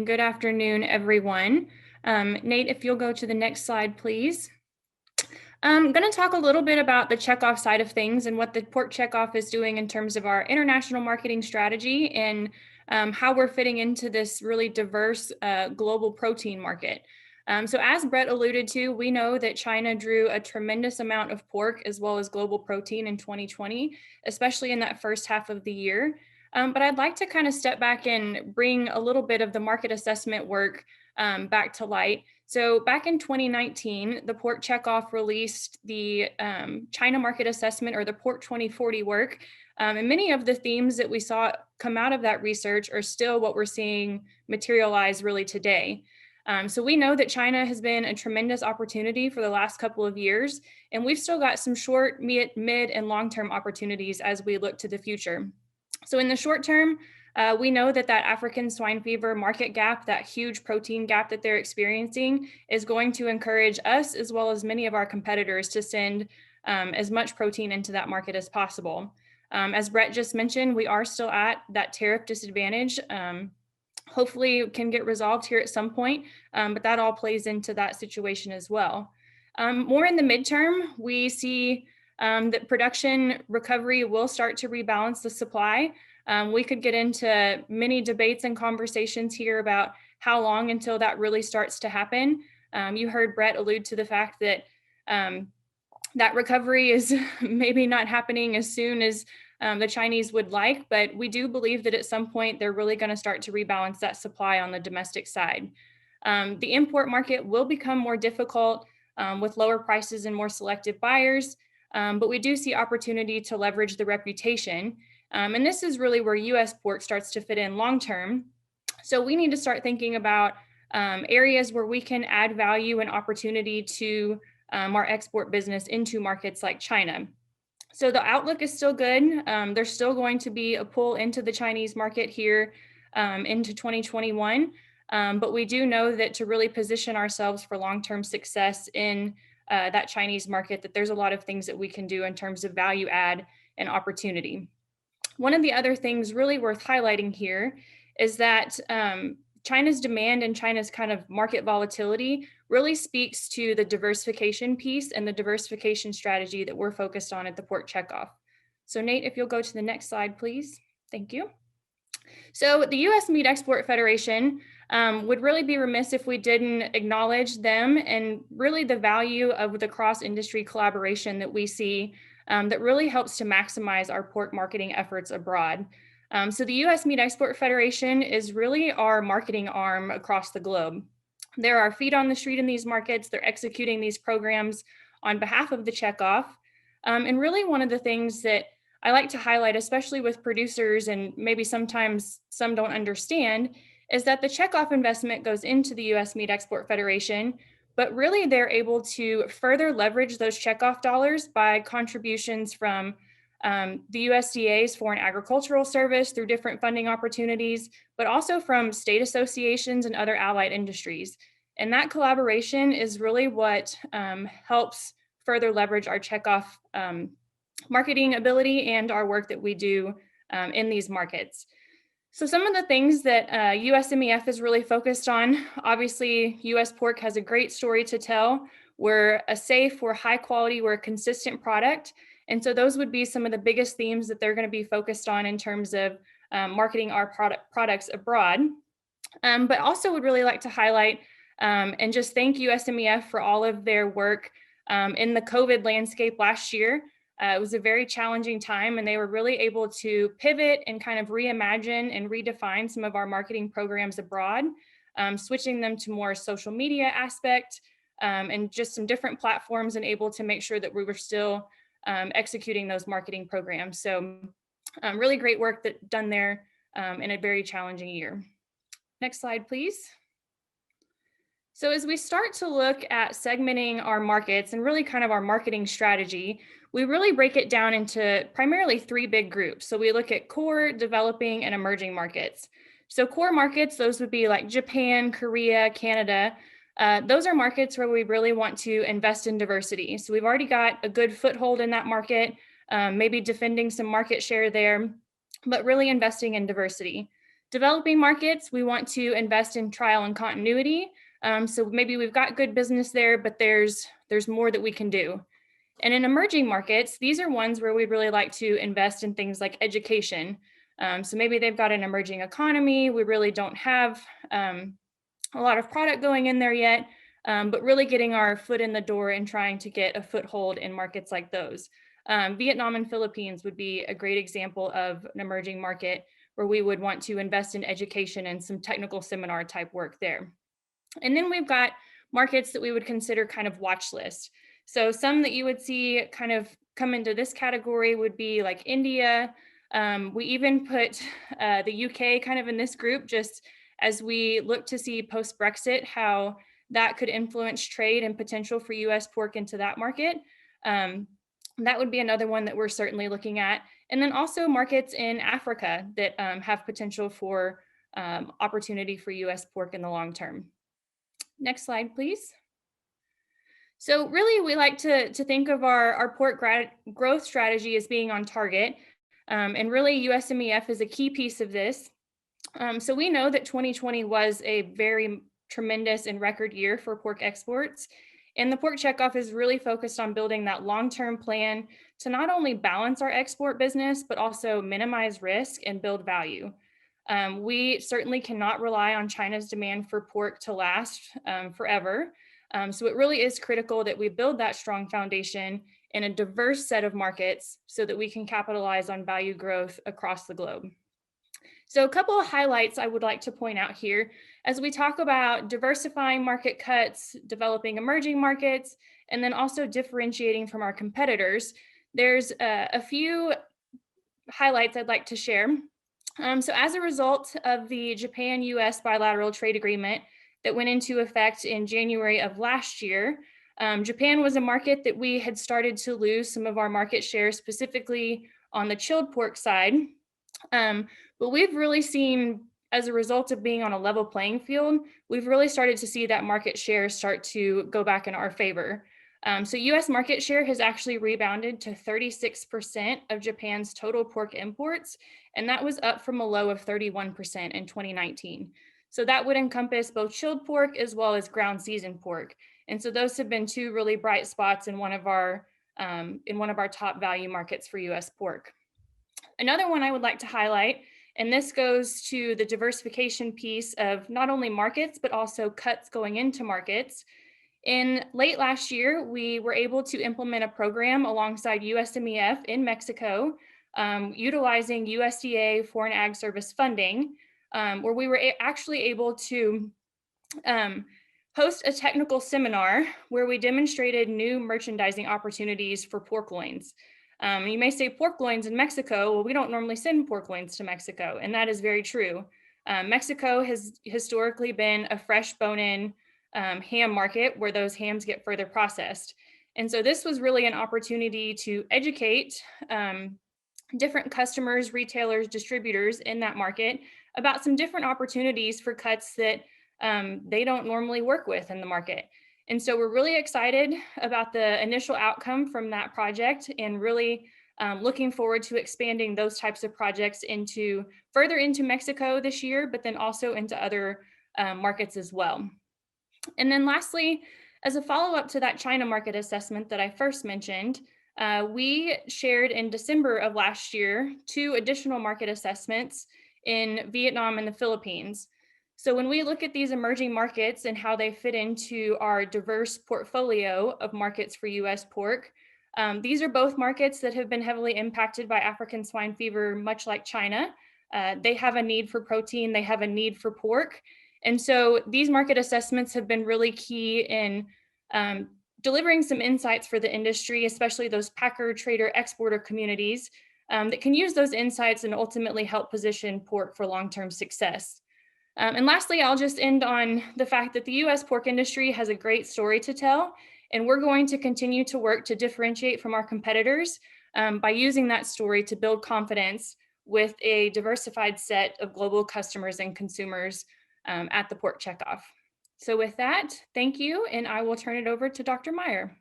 Good afternoon, everyone. Nate, if you'll go to the next slide, please. I'm going to talk a little bit about the checkoff side of things and what the Pork Checkoff is doing in terms of our international marketing strategy and how we're fitting into this really diverse global protein market. So as Brett alluded to, we know that China drew a tremendous amount of pork as well as global protein in 2020, especially in that first half of the year. But I'd like to kind of step back and bring a little bit of the market assessment work back to light. So back in 2019, the Pork Checkoff released the China Market Assessment, or the Pork 2040 work. And many of the themes that we saw come out of that research are still what we're seeing materialize really today. So we know that China has been a tremendous opportunity for the last couple of years, and we've still got some short, mid, and long-term opportunities as we look to the future. So in the short term, we know that African swine fever market gap, that huge protein gap that they're experiencing, is going to encourage us as well as many of our competitors to send as much protein into that market as possible. As Brett just mentioned, we are still at that tariff disadvantage. Hopefully it can get resolved here at some point, but that all plays into that situation as well. More in the midterm, we see that production recovery will start to rebalance the supply. We could get into many debates and conversations here about how long until that really starts to happen. You heard Brett allude to the fact that that recovery is maybe not happening as soon as the Chinese would like, but we do believe that at some point they're really going to start to rebalance that supply on the domestic side. The import market will become more difficult with lower prices and more selective buyers. But we do see opportunity to leverage the reputation. And this is really where US pork starts to fit in long term. So we need to start thinking about areas where we can add value and opportunity to our export business into markets like China. So the outlook is still good. There's still going to be a pull into the Chinese market here into 2021. But we do know that to really position ourselves for long-term success in that Chinese market, that there's a lot of things that we can do in terms of value add and opportunity. One of the other things really worth highlighting here is that China's demand and China's kind of market volatility really speaks to the diversification piece and the diversification strategy that we're focused on at the Pork Checkoff. So Nate, if you'll go to the next slide, please. Thank you. So the U.S. Meat Export Federation would really be remiss if we didn't acknowledge them and really the value of the cross-industry collaboration that we see that really helps to maximize our pork marketing efforts abroad. So the U.S. Meat Export Federation is really our marketing arm across the globe. There are feet on the street in these markets. They're executing these programs on behalf of the checkoff. And really one of the things that I like to highlight, especially with producers, and maybe sometimes some don't understand, is that the checkoff investment goes into the U.S. Meat Export Federation, but really they're able to further leverage those checkoff dollars by contributions from the USDA's Foreign Agricultural Service through different funding opportunities, but also from state associations and other allied industries. And that collaboration is really what helps further leverage our checkoff marketing ability and our work that we do in these markets. So some of the things that USMEF is really focused on, obviously US pork has a great story to tell. We're a safe, we're high quality, we're a consistent product. And so those would be some of the biggest themes that they're going to be focused on in terms of marketing our products abroad. But also would really like to highlight and just thank USMEF for all of their work in the COVID landscape last year. It was a very challenging time, and they were really able to pivot and kind of reimagine and redefine some of our marketing programs abroad, switching them to more social media aspect and just some different platforms, and able to make sure that we were still executing those marketing programs. So really great work that done there in a very challenging year. Next slide, please. So as we start to look at segmenting our markets and really kind of our marketing strategy, we really break it down into primarily three big groups. So we look at core, developing, and emerging markets. So core markets, those would be like Japan, Korea, Canada. Those are markets where we really want to invest in diversity. So we've already got a good foothold in that market, maybe defending some market share there, but really investing in diversity. Developing markets, we want to invest in trial and continuity. So maybe we've got good business there, but there's more that we can do. And in emerging markets, these are ones where we'd really like to invest in things like education. So maybe they've got an emerging economy. We really don't have a lot of product going in there yet, but really getting our foot in the door and trying to get a foothold in markets like those. Vietnam and Philippines would be a great example of an emerging market where we would want to invest in education and some technical seminar type work there. And then we've got markets that we would consider kind of watch list. So some that you would see kind of come into this category would be like India. We even put the UK kind of in this group, just as we look to see post-Brexit how that could influence trade and potential for US pork into that market. That would be another one that we're certainly looking at. And then also markets in Africa that have potential for opportunity for US pork in the long term. Next slide, please. So really, we like to think of our pork growth strategy as being on target. And really, USMEF is a key piece of this. So we know that 2020 was a very tremendous and record year for pork exports. And the Pork Checkoff is really focused on building that long-term plan to not only balance our export business, but also minimize risk and build value. We certainly cannot rely on China's demand for pork to last forever. So it really is critical that we build that strong foundation in a diverse set of markets so that we can capitalize on value growth across the globe. So a couple of highlights I would like to point out here as we talk about diversifying market cuts, developing emerging markets, and then also differentiating from our competitors. There's a few highlights I'd like to share. So as a result of the Japan-US bilateral trade agreement that went into effect in January of last year, Japan was a market that we had started to lose some of our market share, specifically on the chilled pork side. But we've really seen, as a result of being on a level playing field, we've really started to see that market share start to go back in our favor. So US market share has actually rebounded to 36% of Japan's total pork imports, and that was up from a low of 31% in 2019. So that would encompass both chilled pork as well as ground seasoned pork. And so those have been two really bright spots in one of our top value markets for US pork. Another one I would like to highlight, and this goes to the diversification piece of not only markets, but also cuts going into markets. In late last year, we were able to implement a program alongside USMEF in Mexico, utilizing USDA Foreign Ag Service funding, where we were actually able to host a technical seminar where we demonstrated new merchandising opportunities for pork loins. You may say pork loins in Mexico. Well, we don't normally send pork loins to Mexico, and that is very true. Mexico has historically been a fresh bone-in ham market where those hams get further processed. And so this was really an opportunity to educate different customers, retailers, distributors in that market about some different opportunities for cuts that they don't normally work with in the market. And so we're really excited about the initial outcome from that project and really looking forward to expanding those types of projects further into Mexico this year, but then also into other markets as well. And then lastly, as a follow-up to that China market assessment that I first mentioned, we shared in December of last year 2 additional market assessments in Vietnam and the Philippines. So when we look at these emerging markets and how they fit into our diverse portfolio of markets for US pork, these are both markets that have been heavily impacted by African swine fever, much like China. They have a need for protein, they have a need for pork. And so these market assessments have been really key in delivering some insights for the industry, especially those packer, trader, exporter communities that can use those insights and ultimately help position pork for long-term success. And lastly, I'll just end on the fact that the US pork industry has a great story to tell, and we're going to continue to work to differentiate from our competitors by using that story to build confidence with a diversified set of global customers and consumers at the Pork Checkoff. So with that, thank you, and I will turn it over to Dr. Meyer.